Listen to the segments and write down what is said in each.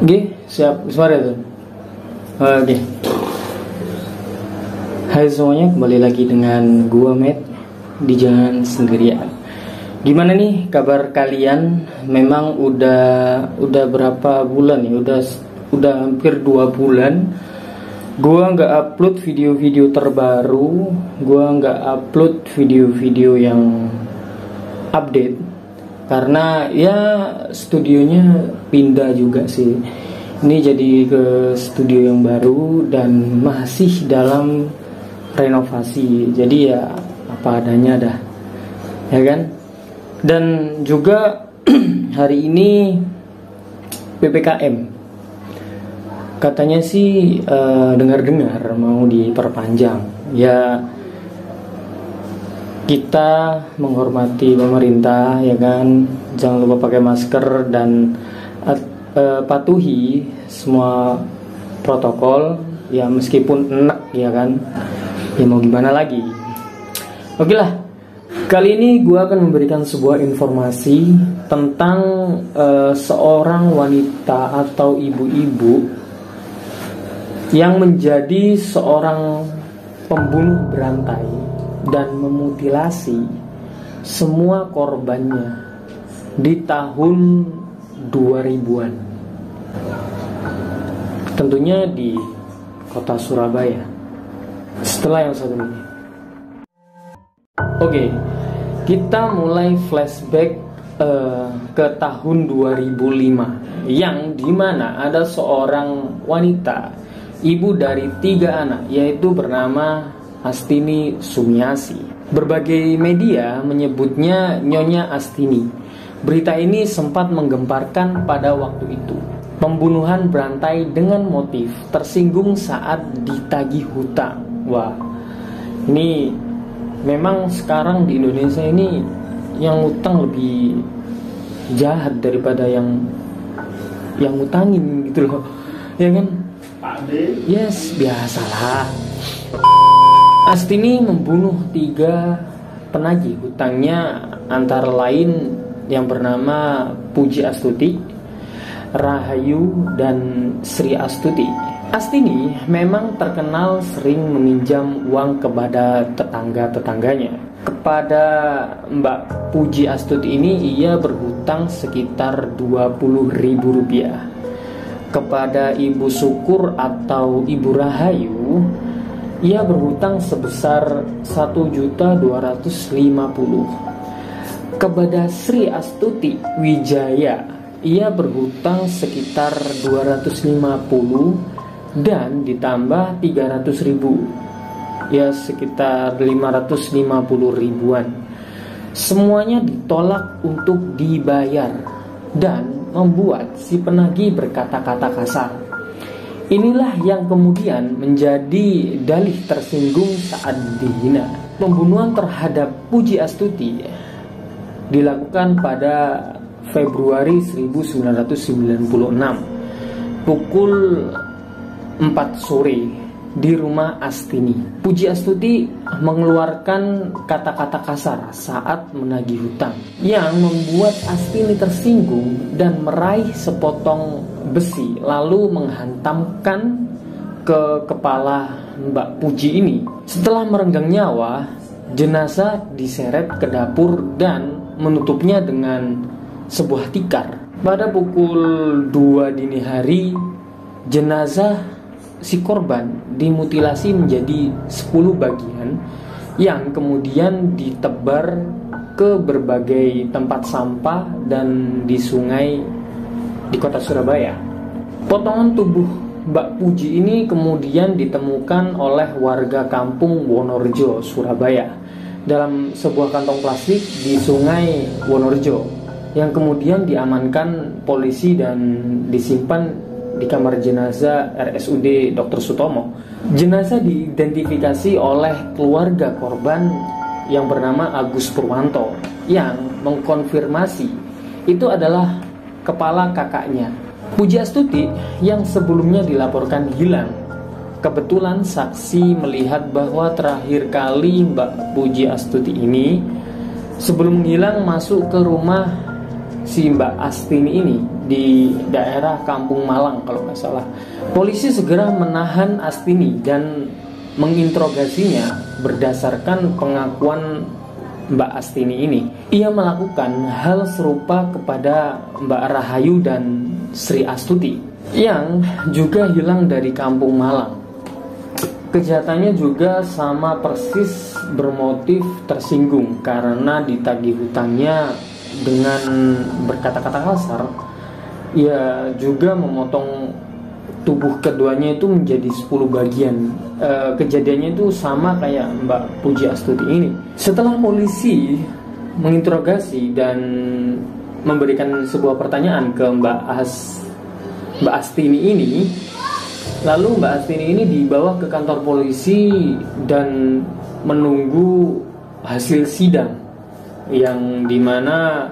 Oke, siap suara tuh. Oke. Hai semuanya, kembali lagi dengan gua Matt di Jangan Sendirian. Gimana nih kabar kalian? Memang udah berapa bulan ya? Udah hampir 2 bulan gua nggak upload video-video terbaru, gua nggak upload video-video yang update karena ya studionya pindah juga sih. Ini jadi ke studio yang baru dan masih dalam renovasi. Jadi ya apa adanya dah, ya kan? Dan juga hari ini PPKM katanya sih dengar-dengar mau diperpanjang. Ya kita menghormati pemerintah, ya kan? Jangan lupa pakai masker dan patuhi semua protokol ya, meskipun enak, ya kan? Ya mau gimana lagi. Oke lah, kali ini gue akan memberikan sebuah informasi tentang seorang wanita atau ibu-ibu yang menjadi seorang pembunuh berantai dan memutilasi semua korbannya di tahun 2000-an. Tentunya di kota Surabaya. Setelah yang satu ini. Oke, kita mulai flashback ke tahun 2005 yang dimana ada seorang wanita, ibu dari 3 anak, yaitu bernama Astini Sumiasi. Berbagai media menyebutnya Nyonya Astini. Berita ini sempat menggemparkan pada waktu itu. Pembunuhan berantai dengan motif tersinggung saat ditagih hutang. Wah, ini memang sekarang di Indonesia ini yang hutang lebih jahat daripada yang ngutangin gitu loh, ya kan? Yes, biasalah. Astini membunuh 3 penagih hutangnya, antara lain yang bernama Puji Astuti, Rahayu, dan Sri Astuti. Astini memang terkenal sering meminjam uang kepada tetangga-tetangganya. Kepada Mbak Puji Astuti ini ia berhutang sekitar Rp20.000. Kepada Ibu Syukur atau Ibu Rahayu ia berhutang sebesar Rp1.250.000. Kepada Sri Astuti Wijaya ia berhutang sekitar Rp250 dan ditambah Rp300.000, ya sekitar Rp550.000-an. Semuanya ditolak untuk dibayar dan membuat si penagih berkata-kata kasar. Inilah yang kemudian menjadi dalih tersinggung saat dihina. Pembunuhan terhadap Puji Astuti dilakukan pada Februari 1996 pukul 4 sore di rumah Astini. Puji Astuti mengeluarkan kata-kata kasar saat menagih hutang yang membuat Astini tersinggung dan meraih sepotong besi lalu menghantamkan ke kepala Mbak Puji ini. Setelah merenggang nyawa, jenazah diseret ke dapur dan menutupnya dengan sebuah tikar. Pada pukul 2 dini hari, jenazah si korban dimutilasi menjadi 10 bagian yang kemudian ditebar ke berbagai tempat sampah dan di sungai di kota Surabaya. Potongan tubuh Mbak Puji ini kemudian ditemukan oleh warga kampung Wonorejo, Surabaya, dalam sebuah kantong plastik di sungai Wonorejo, yang kemudian diamankan polisi dan disimpan di kamar jenazah RSUD Dr. Sutomo. Jenazah diidentifikasi oleh keluarga korban yang bernama Agus Purwanto yang mengkonfirmasi itu adalah kepala kakaknya, Puji Astuti, yang sebelumnya dilaporkan hilang. Kebetulan saksi melihat bahwa terakhir kali Mbak Puji Astuti ini sebelum menghilang masuk ke rumah si Mbak Astini ini di daerah Kampung Malang kalau nggak salah. Polisi segera menahan Astini dan menginterogasinya berdasarkan pengakuan Mbak Astini ini. Ia melakukan hal serupa kepada Mbak Rahayu dan Sri Astuti yang juga hilang dari Kampung Malang. Kejahatannya juga sama persis, bermotif tersinggung karena ditagih hutangnya dengan berkata-kata kasar. Ia juga memotong tubuh keduanya itu menjadi 10 bagian. Kejadiannya itu sama kayak Mbak Puji Astuti ini. Setelah polisi menginterogasi dan memberikan sebuah pertanyaan ke Mbak Astini ini, lalu Mbak Astini ini dibawa ke kantor polisi dan menunggu hasil sidang, yang dimana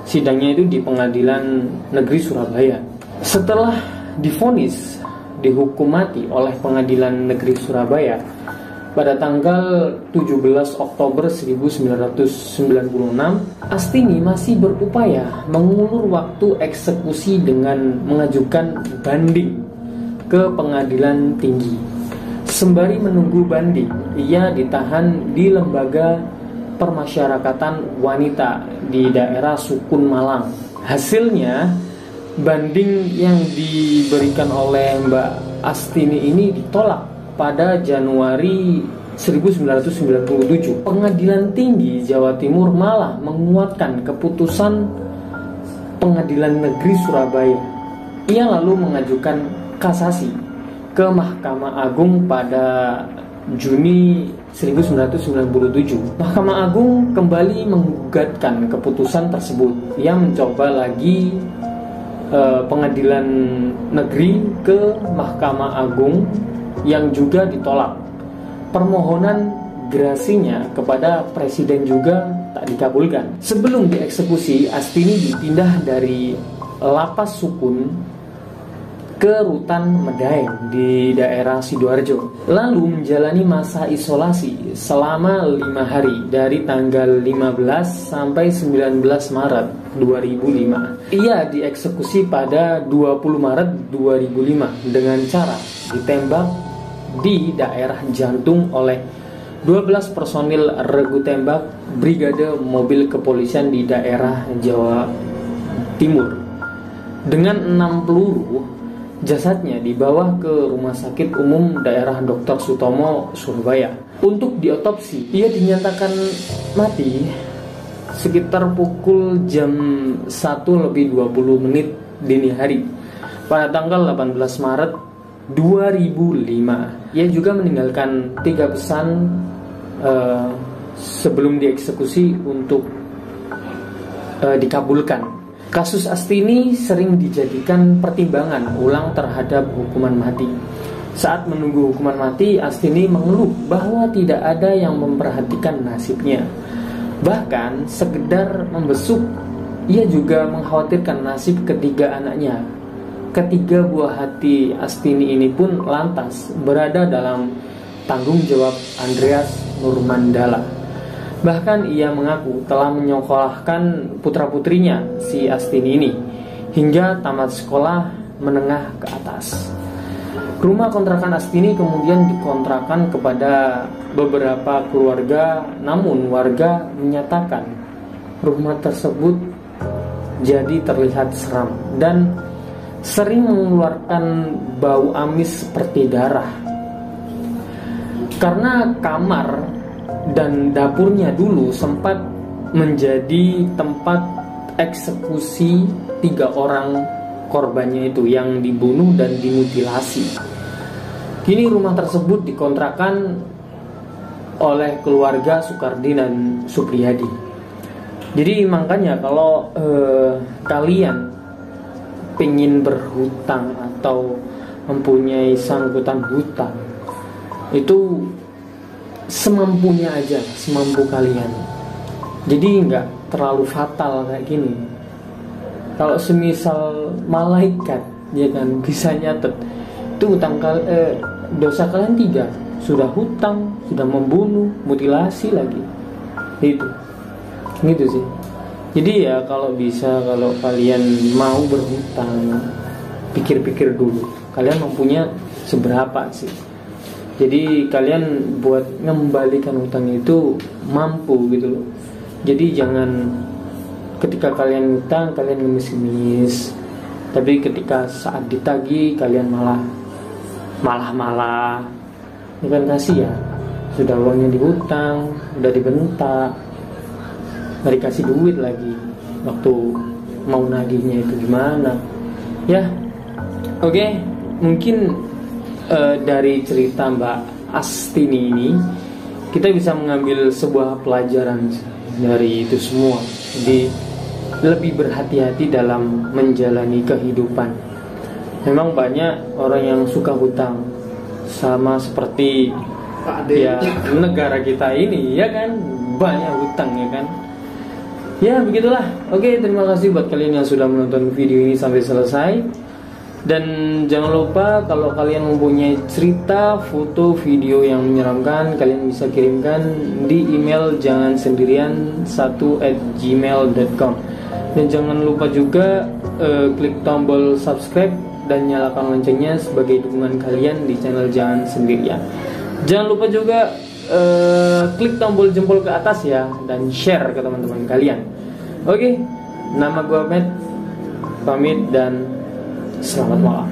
sidangnya itu di Pengadilan Negeri Surabaya. Setelah divonis dihukum mati oleh Pengadilan Negeri Surabaya pada tanggal 17 Oktober 1996, Astini masih berupaya mengulur waktu eksekusi dengan mengajukan banding ke Pengadilan Tinggi. Sembari menunggu banding, ia ditahan di Lembaga Permasyarakatan Wanita di daerah Sukun Malang. Hasilnya, banding yang diberikan oleh Mbak Astini ini ditolak pada Januari 1997. Pengadilan Tinggi Jawa Timur malah menguatkan keputusan Pengadilan Negeri Surabaya. Ia lalu mengajukan kasasi ke Mahkamah Agung pada Juni 1997. Mahkamah Agung kembali menggugatkan keputusan tersebut. Ia mencoba lagi Pengadilan Negeri ke Mahkamah Agung yang juga ditolak. Permohonan gerasinya kepada Presiden juga tak dikabulkan. Sebelum dieksekusi, Astini dipindah dari Lapas Sukun ke Rutan Medaeng di daerah Sidoarjo, lalu menjalani masa isolasi selama 5 hari dari tanggal 15 sampai 19 Maret 2005. Ia dieksekusi pada 20 Maret 2005 dengan cara ditembak di daerah jantung oleh 12 personil regu tembak Brigade Mobil Kepolisian di daerah Jawa Timur. Dengan 6 peluru, jasadnya dibawa ke Rumah Sakit Umum Daerah Dr. Sutomo, Surabaya untuk diotopsi. Ia dinyatakan mati sekitar pukul jam 1:20 dini hari pada tanggal 18 Maret 2005. Ia juga meninggalkan 3 pesan sebelum dieksekusi untuk dikabulkan. Kasus Astini sering dijadikan pertimbangan ulang terhadap hukuman mati. Saat menunggu hukuman mati, Astini mengeluh bahwa tidak ada yang memperhatikan nasibnya. Bahkan sekedar membesuk, ia juga mengkhawatirkan nasib ketiga anaknya. Ketiga buah hati Astini ini pun lantas berada dalam tanggung jawab Andreas Nurmandala. Bahkan ia mengaku telah menyekolahkan putra-putrinya si Astini ini hingga tamat sekolah menengah ke atas. Rumah kontrakan Astini kemudian dikontrakan kepada beberapa keluarga, namun warga menyatakan rumah tersebut jadi terlihat seram dan sering mengeluarkan bau amis seperti darah. Karena kamar dan dapurnya dulu sempat menjadi tempat eksekusi 3 orang korbannya itu yang dibunuh dan dimutilasi. Kini rumah tersebut dikontrakan oleh keluarga Soekardi dan Supriyadi. Jadi makanya kalau kalian pengen berhutang atau mempunyai sangkutan hutang, itu semampunya aja, semampu kalian. Jadi nggak terlalu fatal kayak gini. Kalau semisal malaikat, ya kan, bisa nyatet itu hutang dosa kalian 3, sudah hutang, sudah membunuh, mutilasi lagi, itu, gitu sih. Jadi ya kalau bisa, kalau kalian mau berhutang, pikir-pikir dulu kalian mempunyai seberapa sih. Jadi kalian buat mengembalikan hutang itu mampu gitu loh. Jadi jangan ketika kalian hutang kalian ngemis-ngemis, tapi ketika saat ditagih kalian malah ini kan kasih ya. Sudah uangnya dihutang, udah dibentak, nggak dikasih duit lagi waktu mau nagihnya, itu gimana ya. Oke, mungkin dari cerita Mbak Astini ini kita bisa mengambil sebuah pelajaran dari itu semua. Jadi lebih berhati-hati dalam menjalani kehidupan. Memang banyak orang yang suka hutang, sama seperti ya negara kita ini ya kan, banyak hutang ya kan. Ya begitulah. Oke, terima kasih buat kalian yang sudah menonton video ini sampai selesai. Dan jangan lupa kalau kalian mempunyai cerita, foto, video yang menyeramkan, kalian bisa kirimkan di email jangansendirian1@gmail.com. Dan jangan lupa juga klik tombol subscribe dan nyalakan loncengnya sebagai dukungan kalian di channel Jangan Sendirian. Jangan lupa juga klik tombol jempol ke atas ya, dan share ke teman-teman kalian. Oke, nama gua Matt, pamit dan selamat malam.